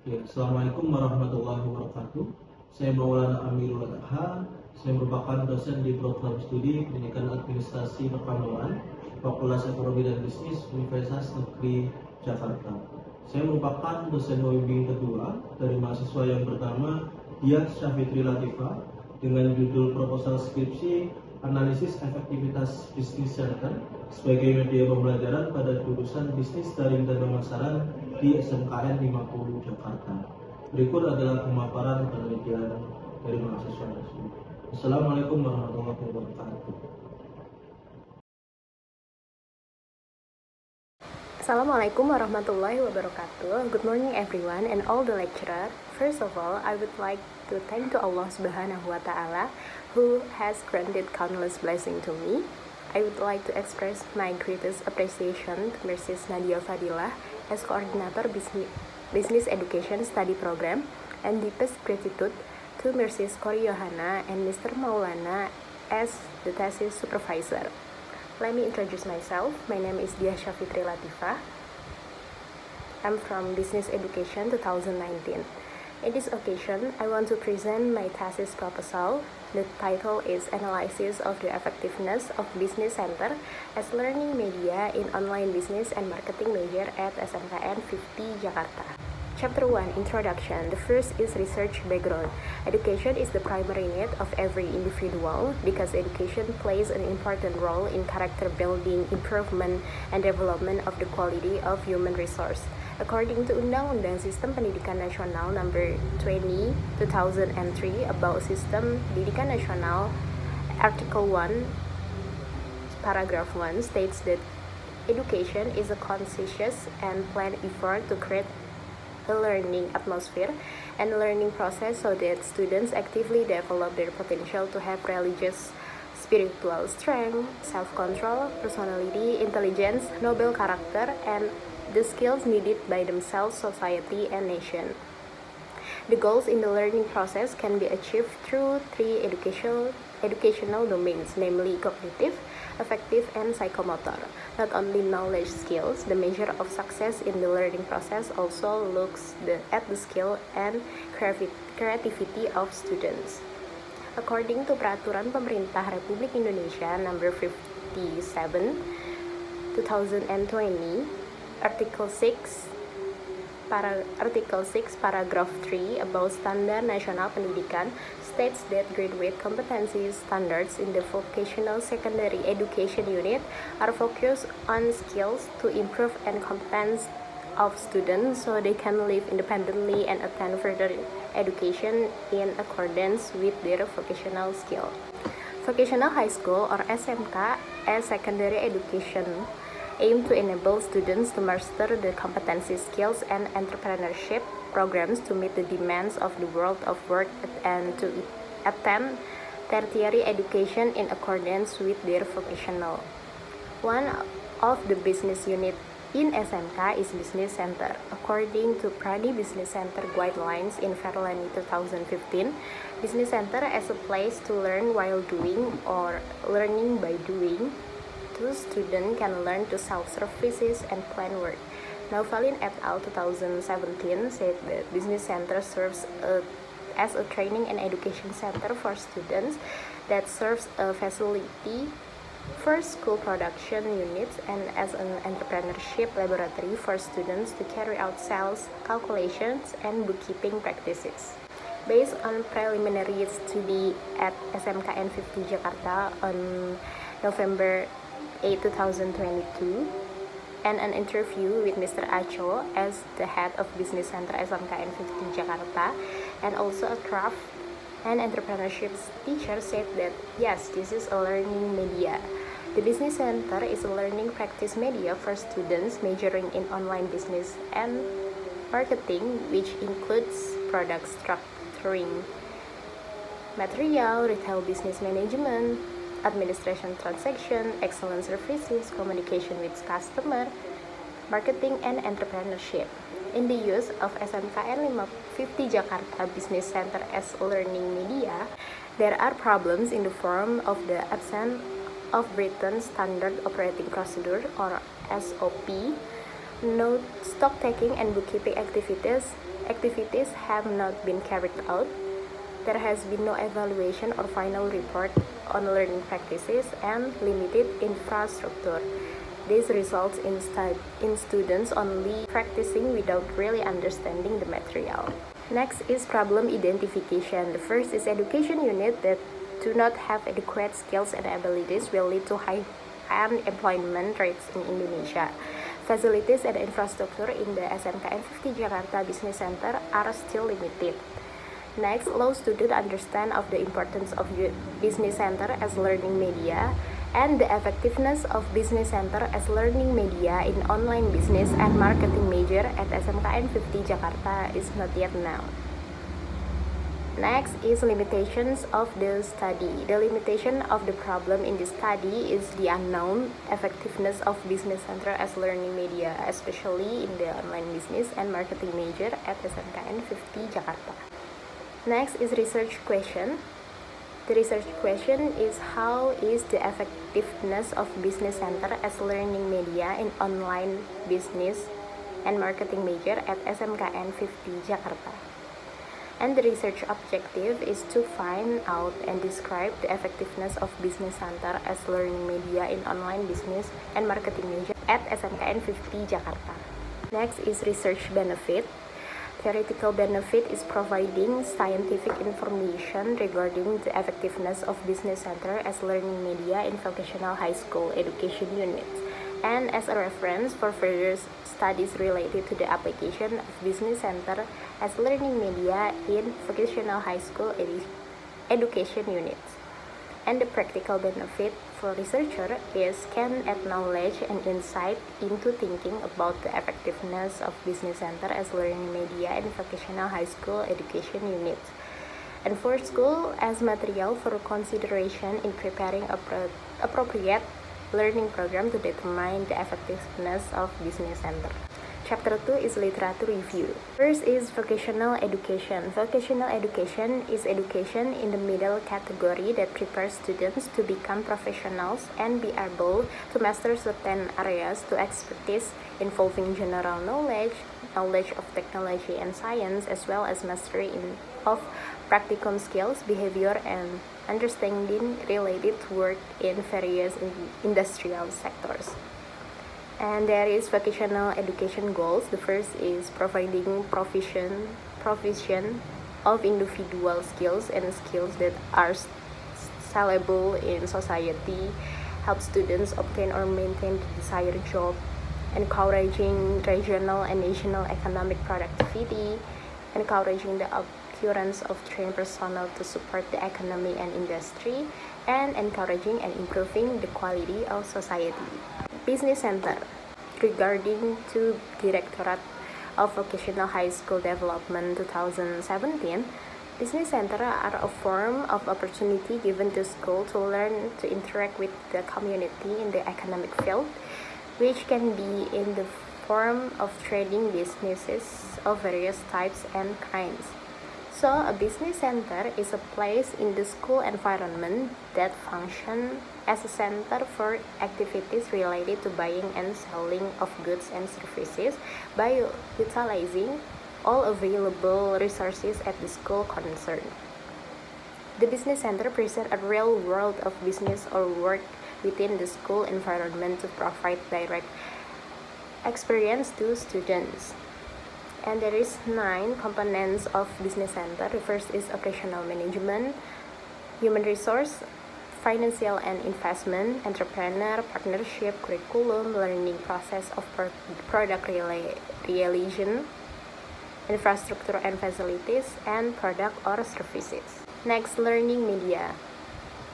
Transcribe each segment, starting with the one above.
Ya, Assalamualaikum warahmatullahi wabarakatuh. Saya Maulana Amirul Adha. Saya merupakan dosen di program studi Pendidikan Administrasi Perkantoran, Fakultas Ekonomi dan Bisnis Universitas Negeri Jakarta. Saya merupakan dosen pembimbing kedua dari mahasiswa yang pertama, Diah Syafitri Latifah, dengan judul proposal skripsi Analisis Efektivitas Bisnis Center sebagai media pembelajaran pada jurusan Bisnis Daring dan Pemasaran di SMKN 50 Jakarta. Berikut adalah pemaparan penelitian dari mahasiswa tersebut. Assalamualaikum warahmatullahi wabarakatuh. Assalamualaikum warahmatullahi wabarakatuh. Good morning everyone and all the lecturer. First of all, I would like to thank to Allah Subhanahu wa Ta'ala who has granted countless blessings to me. I would like to express my greatest appreciation to Mrs. Nadia Fadilah as coordinator business education study program, and deepest gratitude to Mrs. Kori Yohana and Mr. Maulana as the thesis supervisor. Let me introduce myself. My name is Diah Syafitri Latifah. I'm from Business Education 2019. In this occasion, I want to present my thesis proposal. The title is Analysis of the Effectiveness of Business Center as Learning Media in Online Business and Marketing Major at SMKN 50 Jakarta. Chapter 1, Introduction. The first is research background. Education is the primary need of every individual because education plays an important role in character building, improvement, and development of the quality of human resource. According to Undang-Undang Sistem Pendidikan Nasional Number 20, 2003 about Sistem Pendidikan Nasional, Article 1, Paragraph 1 states that education is a conscious and planned effort to create a learning atmosphere and learning process so that students actively develop their potential to have religious, spiritual strength, self-control, personality, intelligence, noble character, and the skills needed by themselves, society, and nation. The goals in the learning process can be achieved through three educational domains, namely cognitive, affective, and psychomotor. Not only knowledge skills, the measure of success in the learning process also looks at the skill and creativity of students. According to Peraturan Pemerintah Republik Indonesia Number 57, 2020, Article 6, Paragraph 3 about Standar Nasional Pendidikan states that graduate competency standards in the vocational secondary education unit are focused on skills to improve and competence of students so they can live independently and attend further education in accordance with their vocational skill. Vocational high school or SMK as secondary education aim to enable students to master the competency skills and entrepreneurship programs to meet the demands of the world of work and to attend tertiary education in accordance with their vocational. One of the business unit in SMK is Business Center. According to Pradi Business Center Guidelines in Fairlani 2015, Business Center as a place to learn while doing or learning by doing. Two students can learn to sell services and plan work. Nauvalin et al. 2017 said that Business Center serves as a training and education center for students that serves a facility for school production units and as an entrepreneurship laboratory for students to carry out sales, calculations, and bookkeeping practices. Based on preliminary study at SMKN 50 Jakarta on November 8, 2022, and an interview with Mr. Acho as the head of Business Center SMKN 50 Jakarta, and also a craft and entrepreneurship teacher said that yes, this is a learning media. The Business Center is a learning practice media for students majoring in online business and marketing, which includes product structuring, material, retail business management, administration transaction, excellent services, communication with customer, marketing, and entrepreneurship. In the use of SMKN 50 Jakarta Business Center as a learning media, there are problems in the form of the absence of written standard operating procedure or SOP, no stock taking and bookkeeping activities, activities have not been carried out. There has been no evaluation or final report on learning practices and limited infrastructure. This results in students only practicing without really understanding the material. Next is problem identification. The first is education unit that do not have adequate skills and abilities will lead to high unemployment rates in Indonesia. Facilities and infrastructure in the SMKN 50 Jakarta Business Center are still limited. Next, low students understand of the importance of business center as learning media and the effectiveness of business center as learning media in online business and marketing major at SMKN 50 Jakarta is not yet known. Next is limitations of the study. The limitation of the problem in this study is the unknown effectiveness of business center as learning media, especially in the online business and marketing major at SMKN 50 Jakarta. Next is research question. The research question is how is the effectiveness of business center as learning media in online business and marketing major at SMKN 50 Jakarta. And the research objective is to find out and describe the effectiveness of business center as learning media in online business and marketing major at SMKN 50 Jakarta. Next is research benefit. Theoretical benefit is providing scientific information regarding the effectiveness of business center as learning media in vocational high school education units, and as a reference for further studies related to the application of business center as learning media in vocational high school education units. And the practical benefit for researcher is can add knowledge and insight into thinking about the effectiveness of business center as learning media in vocational high school education units. And for school as material for consideration in preparing appropriate learning program to determine the effectiveness of business center. Chapter 2 is literature review. First is vocational education. Vocational education is education in the middle category that prepares students to become professionals and be able to master certain areas to expertise involving general knowledge of technology and science, as well as mastery of practicum skills, behavior, and understanding related to work in various industrial sectors. And there is vocational education goals. The first is providing provision of individual skills and skills that are sellable in society, help students obtain or maintain the desired job, encouraging regional and national economic productivity, encouraging the occurrence of trained personnel to support the economy and industry, and encouraging and improving the quality of society. Business Center. Regarding to Directorate of Vocational High School Development 2017, Business Center are a form of opportunity given to school to learn to interact with the community in the economic field, which can be in the form of trading businesses of various types and kinds. So, a business center is a place in the school environment that functions as a center for activities related to buying and selling of goods and services by utilizing all available resources at the school concerned. The business center presents a real world of business or work within the school environment to provide direct experience to students. And there is 9 components of business center. The first is operational management, human resource, financial and investment, entrepreneur, partnership, curriculum, learning process of product realization, infrastructure and facilities, and product or services. Next, learning media.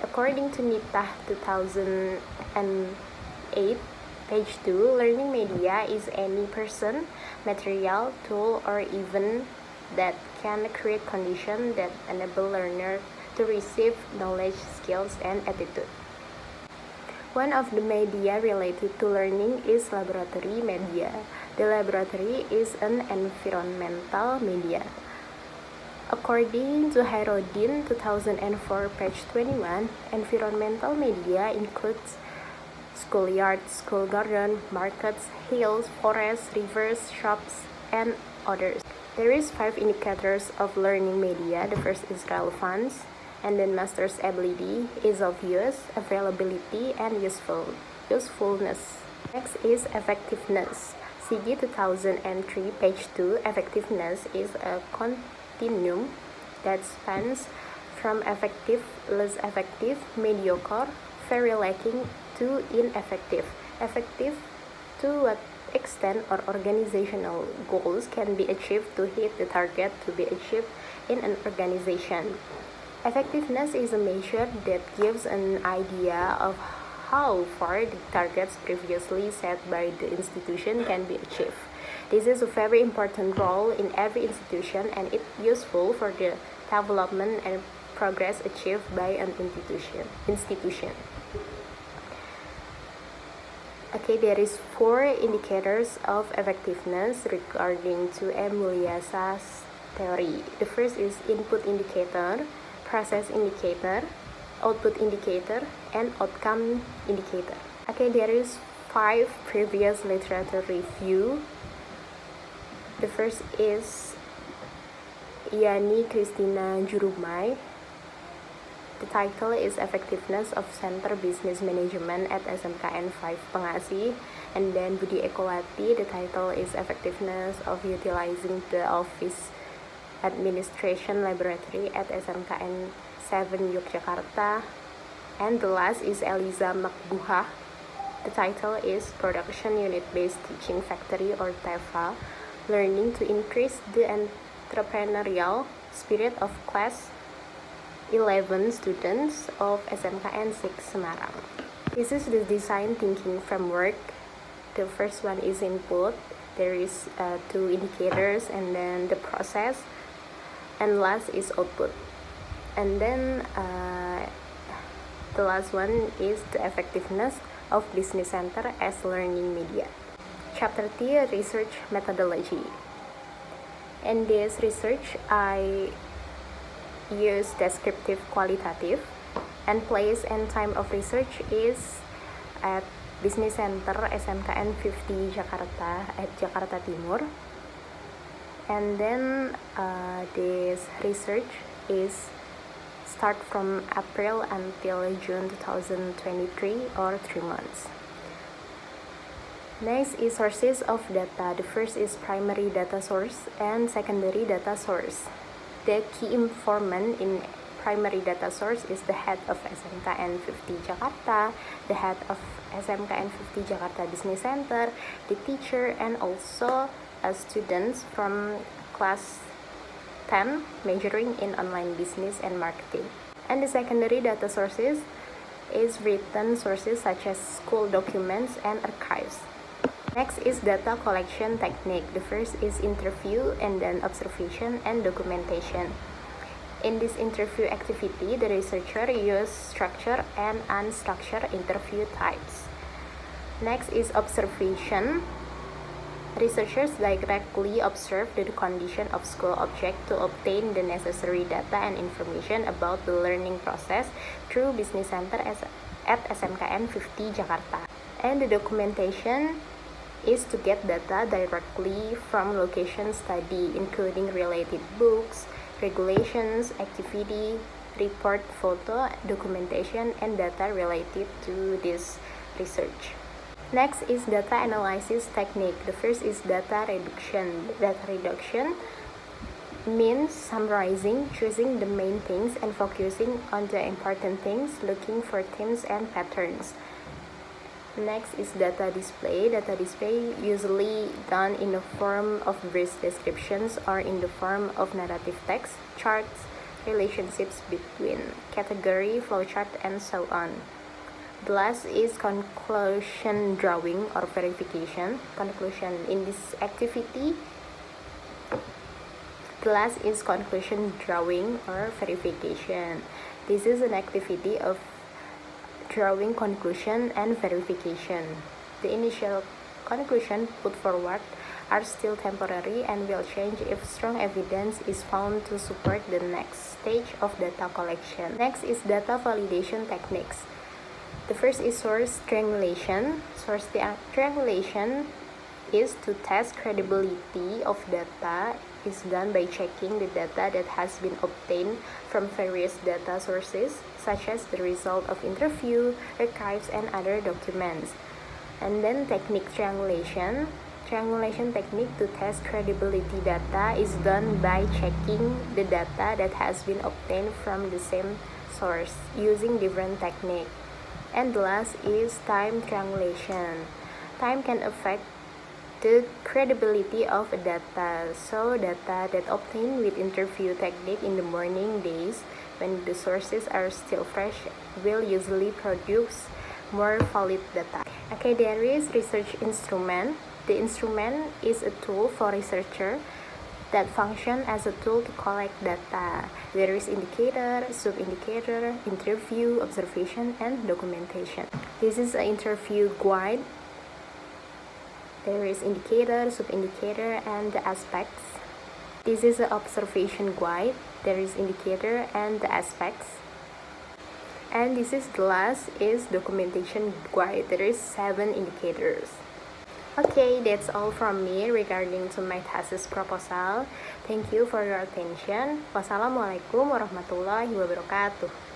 According to NIPTAH 2008, page 2, learning media is any person, material, tool, or event that can create conditions that enable learner to receive knowledge, skills, and attitude. One of the media related to learning is laboratory media. The laboratory is an environmental media. According to Herodin 2004, page 21, environmental media includes schoolyards, school garden, markets, hills, forests, rivers, shops, and others. There is 5 indicators of learning media. The first is relevance, and then master's ability, ease of use, availability, and usefulness. Next is effectiveness. CG 2003, page 2. Effectiveness is a continuum that spans from effective, less effective, mediocre, very lacking, to ineffective. Effective: to what extent or organizational goals can be achieved to hit the target to be achieved in an organization. Effectiveness is a measure that gives an idea of how far the targets previously set by the institution can be achieved. This is a very important role in every institution, and it's useful for the development and progress achieved by an institution. Okay, there is 4 indicators of effectiveness regarding to Muliasa's theory. The first is input indicator, process indicator, output indicator, and outcome indicator. Okay, there is 5 previous literature review. The first is Yani Christina Jurumai. The title is Effectiveness of Center Business Management at SMKN 5 Pengasih. And then Budi Ekowati, the title is Effectiveness of Utilizing the Office Administration Laboratory at SMKN 7 Yogyakarta. And the last is Eliza Makbuha. The title is Production Unit Based Teaching Factory, or TEFA, Learning to Increase the Entrepreneurial Spirit of Class 11 students of SMKN 6 Semarang. This is the design thinking framework. The first one is input. There is 2 indicators, and then the process, and last is output. And then the last one is the effectiveness of business center as learning media. Chapter 3, research methodology. In this research, I use descriptive qualitative, and place and time of research is at Business Center SMKN 50 Jakarta at Jakarta Timur. And then this research is start from April until June 2023, or 3 months. Next is sources of data. The first is primary data source and secondary data source. The key informant in primary data source is the head of SMKN 50 Jakarta, the head of SMKN 50 Jakarta Business Center, the teacher, and also students from class 10 majoring in online business and marketing. And the secondary data sources is written sources such as school documents and archives. Next is data collection technique. The first is interview, and then observation and documentation. In this interview activity, the researcher used structured and unstructured interview types. Next is observation. Researchers directly observe the condition of school object to obtain the necessary data and information about the learning process through Business Center at SMKN 50 Jakarta. And the documentation is to get data directly from location study, including related books, regulations, activity, report, photo, documentation, and data related to this research. Next is data analysis technique. The first is data reduction. Data reduction means summarizing, choosing the main things, and focusing on the important things, looking for themes and patterns. Next is data display. Data display usually done in the form of brief descriptions or in the form of narrative text, charts, relationships between category, flowchart, and so on. The last is conclusion drawing or verification. Conclusion in this activity. The last is conclusion drawing or verification. This is an activity of drawing conclusion and verification. The initial conclusion put forward are still temporary and will change if strong evidence is found to support the next stage of data collection. Next is data validation techniques. The first is source triangulation. Source triangulation is to test credibility of data is done by checking the data that has been obtained from various data sources, such as the result of interview, archives, and other documents. And then technique triangulation. Triangulation technique to test credibility data is done by checking the data that has been obtained from the same source using different technique. And the last is time triangulation. Time can affect the credibility of a data. So data that obtained with interview technique in the morning days when the sources are still fresh will usually produce more valid data. Okay, there is research instrument. The instrument is a tool for researcher that function as a tool to collect data. There is indicator, sub-indicator, interview, observation, and documentation. This is an interview guide. There is indicator, sub-indicator, and the aspects. This is an observation guide. There is indicator and the aspects. And this is the last is documentation guide. There is 7 indicators. Okay, that's all from me regarding to my thesis proposal. Thank you for your attention. Wassalamualaikum warahmatullahi wabarakatuh.